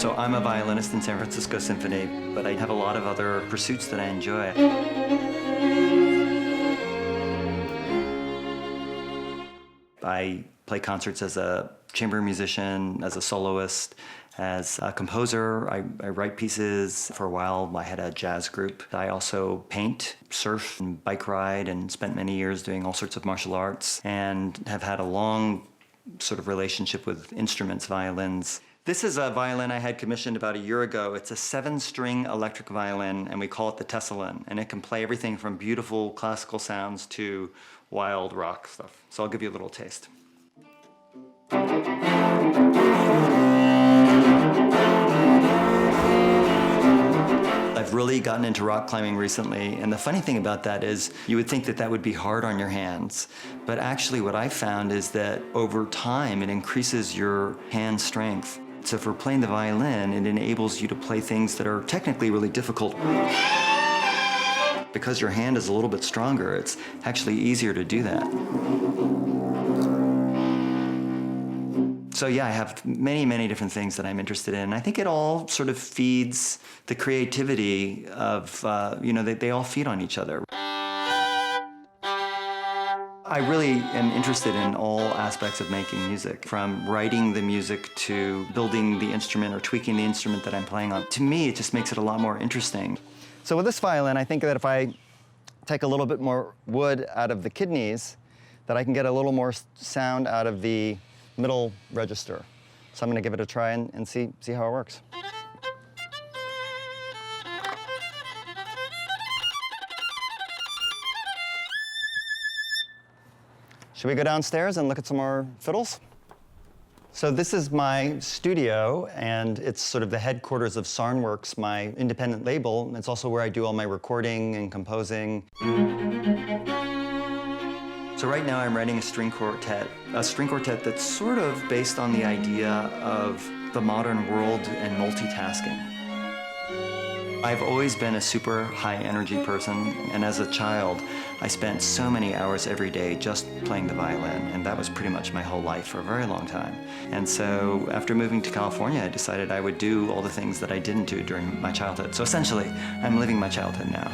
So I'm a violinist in San Francisco Symphony, but I have a lot of other pursuits that I enjoy. I play concerts as a chamber musician, as a soloist, as a composer. I write pieces. For a while, I had a jazz group. I also paint, surf, and bike ride, and spent many years doing all sorts of martial arts, and have had a long sort of relationship with instruments, violins. This is a violin I had commissioned about a year ago. It's a 7-string electric violin, and we call it the Tessalin, and it can play everything from beautiful classical sounds to wild rock stuff. So I'll give you a little taste. I've really gotten into rock climbing recently, and the funny thing about that is you would think that that would be hard on your hands, but actually what I found is that over time it increases your hand strength. So for playing the violin, it enables you to play things that are technically really difficult. Because your hand is a little bit stronger, it's actually easier to do that. So yeah, I have many, many different things that I'm interested in. I think it all sort of feeds the creativity of, they all feed on each other. I really am interested in all aspects of making music, from writing the music to building the instrument or tweaking the instrument that I'm playing on. To me, it just makes it a lot more interesting. So with this violin, I think that if I take a little bit more wood out of the kidneys, that I can get a little more sound out of the middle register. So I'm going to give it a try and see how it works. Should we go downstairs and look at some more fiddles? So this is my studio, and it's sort of the headquarters of Sarnworks, my independent label. It's also where I do all my recording and composing. So right now I'm writing a string quartet that's sort of based on the idea of the modern world and multitasking. I've always been a super high energy person, and as a child, I spent so many hours every day just playing the violin, and that was pretty much my whole life for a very long time. And so after moving to California, I decided I would do all the things that I didn't do during my childhood. So essentially, I'm living my childhood now.